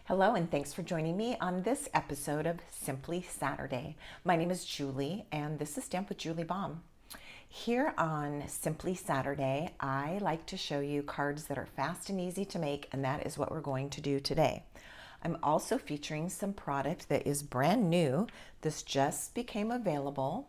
Hello, and thanks for joining me on this episode of Simply Saturday. My name is Julie, and this is Stamp with Julie Baum. Here on Simply Saturday, I like to show you cards that are fast and easy to make, and that is what we're going to do today. I'm also featuring some product that is brand new. This just became available.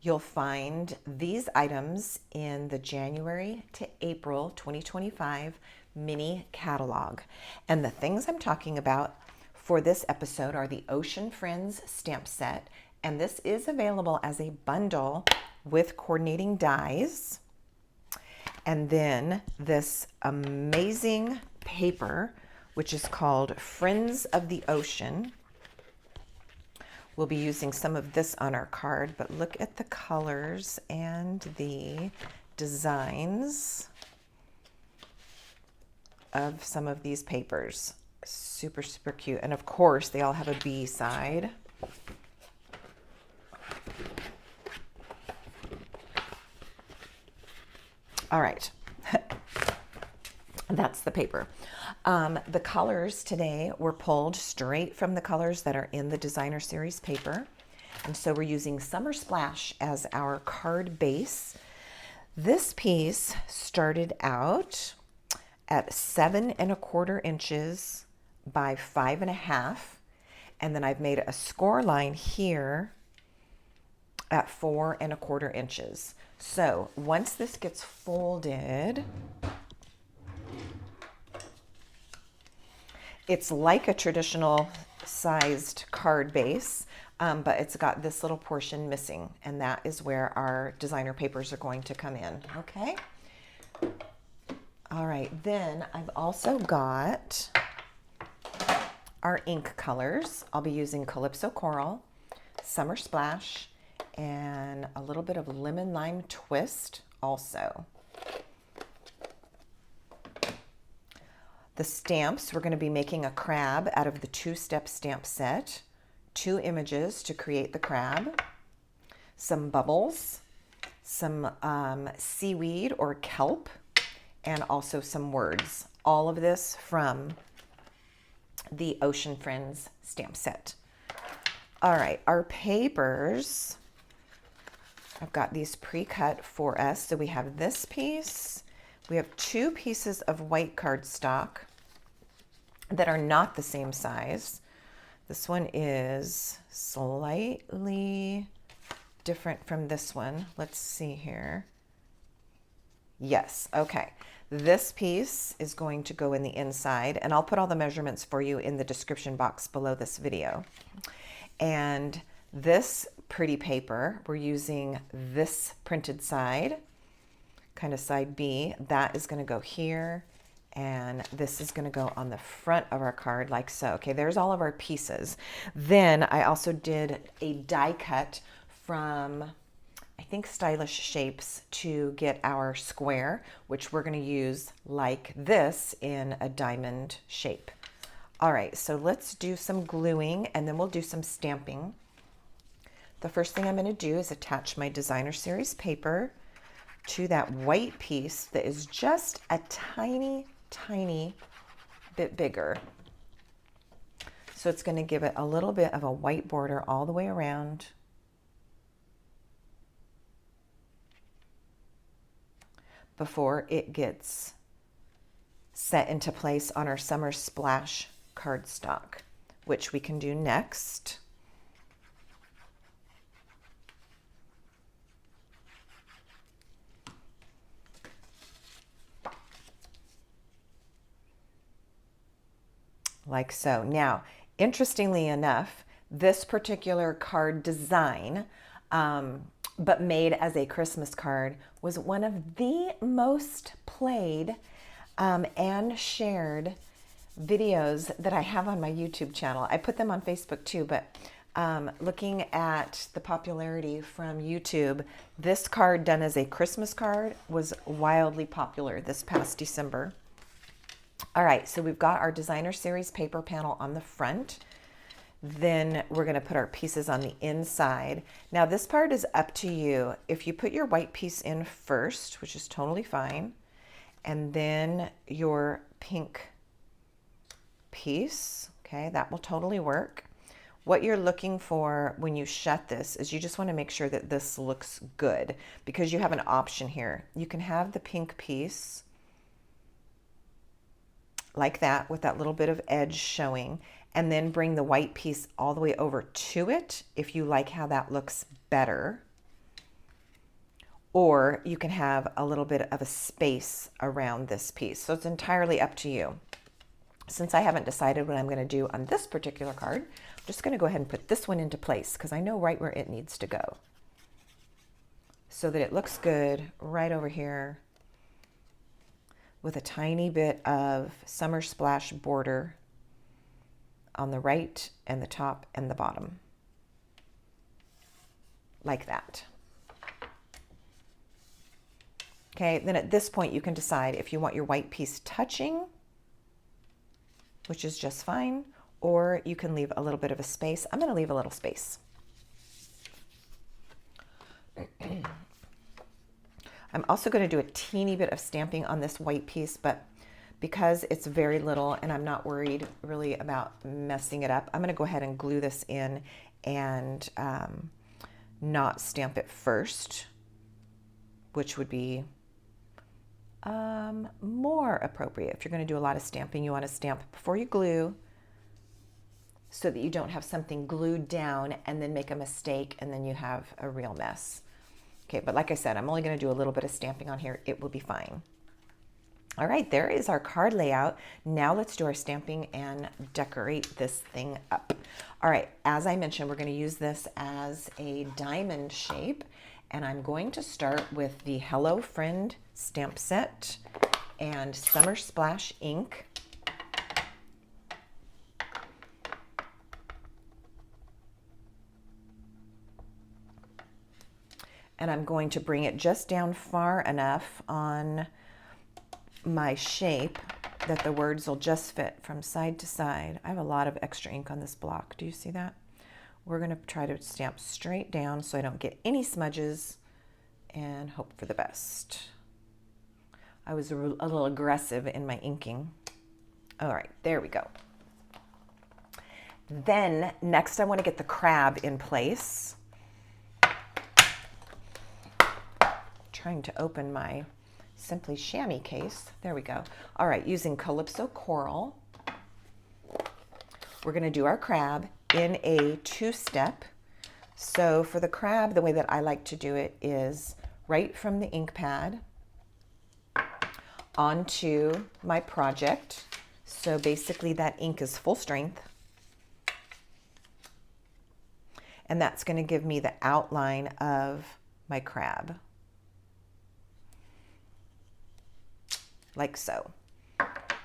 You'll find these items in the January to April 2025 mini catalog. And the things I'm talking about for this episode are the Ocean Friends stamp set. And this is available as a bundle with coordinating dies. And then this amazing paper, which is called Friends of the Ocean. We'll be using some of this on our card, but look at the colors and the designs of some of these papers. Super, super cute. And of course, they all have a B side. All right. That's the paper. The colors today were pulled straight from the colors that are in the designer series paper. And so we're using Summer Splash as our card base. This piece started out at 7 1/4 inches by 5 1/2. And then I've made a score line here at 4 1/4 inches. So once this gets folded, it's like a traditional sized card base, but it's got this little portion missing, and that is where our designer papers are going to come in, okay? All right, then I've also got our ink colors. I'll be using Calypso Coral, Summer Splash, and a little bit of Lemon Lime Twist also. The stamps, we're going to be making a crab out of the 2-step stamp set, 2 images to create the crab, some bubbles, some seaweed or kelp, and also some words. All of this from the Ocean Friends stamp set. All right, our papers, I've got these pre-cut for us. So we have this piece. We have 2 pieces of white cardstock that are not the same size. This one is slightly different from this one. Let's see here. Yes, okay. This piece is going to go in the inside, and I'll put all the measurements for you in the description box below this video. And this pretty paper, we're using this printed side, kind of side B. That is going to go here, and this is going to go on the front of our card like so. Okay, there's all of our pieces. Then I also did a die cut from, I think, Stylish Shapes to get our square, which we're going to use like this in a diamond shape. All right, so let's do some gluing, and then we'll do some stamping. The first thing I'm going to do is attach my designer series paper to that white piece that is just a tiny, tiny bit bigger. So it's going to give it a little bit of a white border all the way around. Before it gets set into place on our Summer Splash cardstock, which we can do next. Like so. Now, interestingly enough, this particular card design, but made as a Christmas card, was one of the most played and shared videos that I have on my YouTube channel. I put them on Facebook too, but looking at the popularity from YouTube, this card done as a Christmas card was wildly popular this past December. All right, so we've got our designer series paper panel on the front. Then we're going to put our pieces on the inside. Now this part is up to you. If you put your white piece in first, which is totally fine, and then your pink piece. Okay, that will totally work. What you're looking for when you shut this is you just want to make sure that this looks good, because you have an option here. You can have the pink piece like that with that little bit of edge showing, and then bring the white piece all the way over to it if you like how that looks better. Or you can have a little bit of a space around this piece. So it's entirely up to you. Since I haven't decided what I'm going to do on this particular card, I'm just going to go ahead and put this one into place because I know right where it needs to go, so that it looks good right over here with a tiny bit of Summer Splash border on the right and the top and the bottom, like that. Okay, then at this point you can decide if you want your white piece touching, which is just fine, or you can leave a little bit of a space. I'm going to leave a little space. I'm also going to do a teeny bit of stamping on this white piece, but because it's very little and I'm not worried really about messing it up, I'm going to go ahead and glue this in and not stamp it first, which would be more appropriate. If you're going to do a lot of stamping, you want to stamp before you glue so that you don't have something glued down and then make a mistake and then you have a real mess. Okay, but like I said, I'm only going to do a little bit of stamping on here. It will be fine. All right, there is our card layout. Now let's do our stamping and decorate this thing up. All right, as I mentioned, we're going to use this as a diamond shape, and I'm going to start with the Hello Friend stamp set and Summer Splash ink. And I'm going to bring it just down far enough on my shape that the words will just fit from side to side. I have a lot of extra ink on this block. Do you see that? We're going to try to stamp straight down so I don't get any smudges and hope for the best. I was a little aggressive in my inking. All right, there we go. Then next I want to get the crab in place. Trying to open my Simply Chamois case. There we go. All right, using Calypso Coral, we're going to do our crab in a two-step. So for the crab, the way that I like to do it is right from the ink pad onto my project. So basically that ink is full strength. And that's going to give me the outline of my crab. Like so.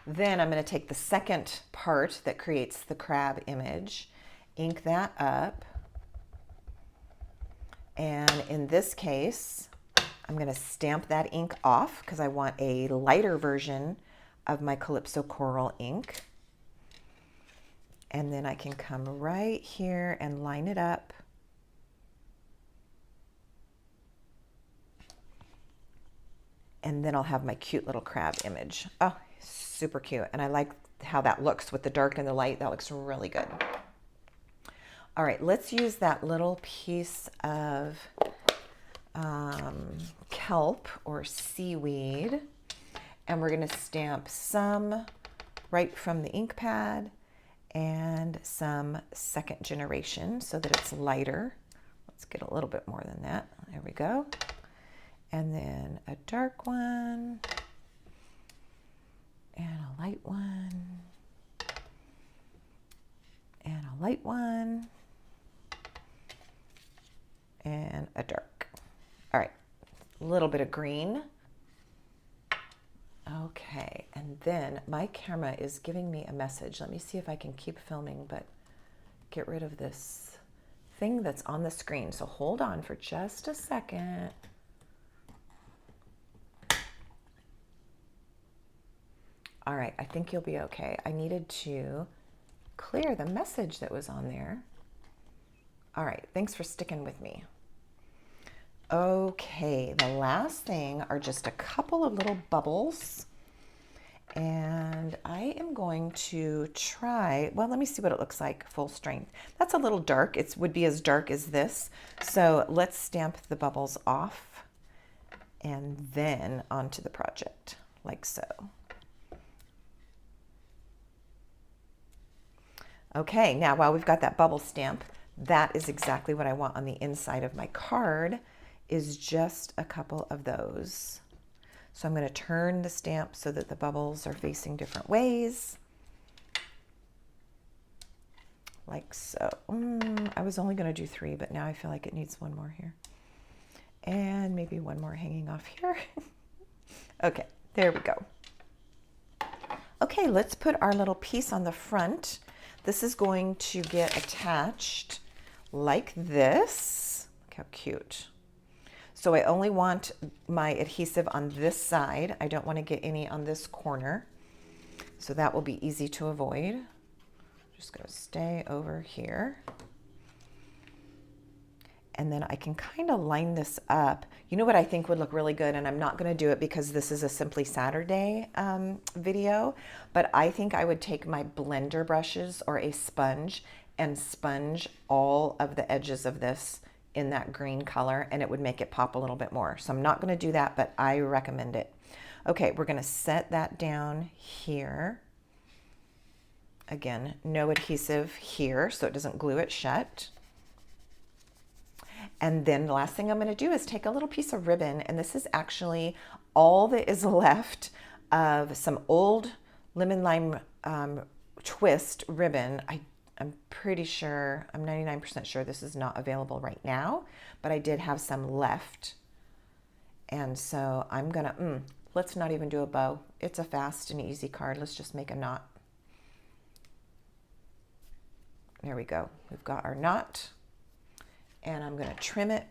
Then I'm going to take the second part that creates the crab image, ink that up, and in this case I'm going to stamp that ink off because I want a lighter version of my Calypso Coral ink. And then I can come right here and line it up. And then I'll have my cute little crab image. Oh, super cute. And I like how that looks with the dark and the light. That looks really good. All right, let's use that little piece of kelp or seaweed. And we're going to stamp some right from the ink pad and some second generation so that it's lighter. Let's get a little bit more than that. There we go. And then a dark one, and a light one, and a light one, and a dark. All right, a little bit of green. Okay, and then my camera is giving me a message. Let me see if I can keep filming, but get rid of this thing that's on the screen. So hold on for just a second. All right, I think you'll be okay. I needed to clear the message that was on there. All right, thanks for sticking with me. Okay, the last thing are just a couple of little bubbles. And I am going to try, well, let me see what it looks like full strength. That's a little dark. It would be as dark as this. So let's stamp the bubbles off and then onto the project, like so. Okay, now while we've got that bubble stamp, that is exactly what I want on the inside of my card, is just a couple of those. So I'm going to turn the stamp so that the bubbles are facing different ways. Like so. I was only going to do 3, but now I feel like it needs one more here. And maybe one more hanging off here. Okay, there we go. Okay, let's put our little piece on the front. This is going to get attached like this. Look how cute. So I only want my adhesive on this side. I don't want to get any on this corner. So that will be easy to avoid. Just going to stay over here. And then I can kind of line this up. You know what I think would look really good, and I'm not going to do it because this is a Simply Saturday video, but I think I would take my blender brushes or a sponge and sponge all of the edges of this in that green color, and it would make it pop a little bit more. So I'm not going to do that, but I recommend it. Okay, we're going to set that down here. Again, no adhesive here so it doesn't glue it shut. And then the last thing I'm going to do is take a little piece of ribbon, and this is actually all that is left of some old lemon lime twist ribbon. I'm pretty sure, I'm 99% sure this is not available right now, but I did have some left. And so I'm going to, let's not even do a bow. It's a fast and easy card. Let's just make a knot. There we go. We've got our knot. And I'm going to trim it,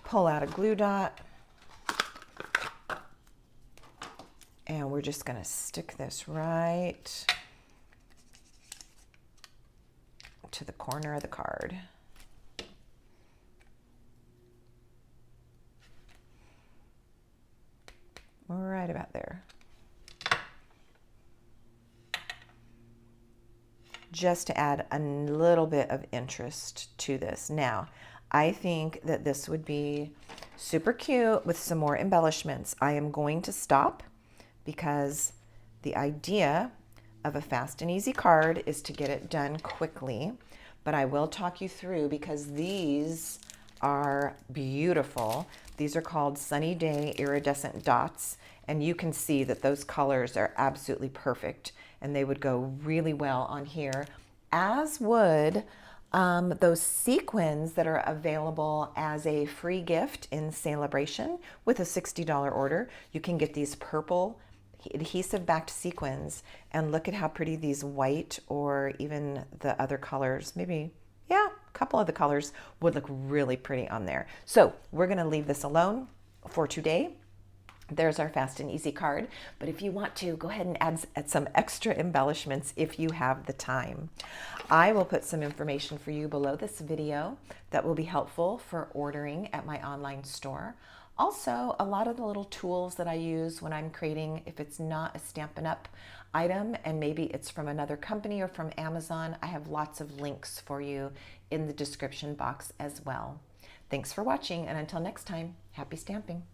pull out a glue dot, and we're just going to stick this right to the corner of the card. Right about there. Just to add a little bit of interest to this. Now, I think that this would be super cute with some more embellishments. I am going to stop because the idea of a fast and easy card is to get it done quickly, but I will talk you through because these are beautiful. These are called Sunny Day Iridescent Dots, and you can see that those colors are absolutely perfect, and they would go really well on here, as would those sequins that are available as a free gift in Celebration with a $60 order. You can get these purple adhesive backed sequins, and look at how pretty these white or even the other colors, maybe, yeah, a couple of the colors would look really pretty on there. So we're gonna leave this alone for today. There's our fast and easy card, but if you want to, go ahead and add some extra embellishments if you have the time. I will put some information for you below this video that will be helpful for ordering at my online store. Also, a lot of the little tools that I use when I'm creating, if it's not a Stampin' Up item and maybe it's from another company or from Amazon, I have lots of links for you in the description box as well. Thanks for watching, and until next time, happy stamping.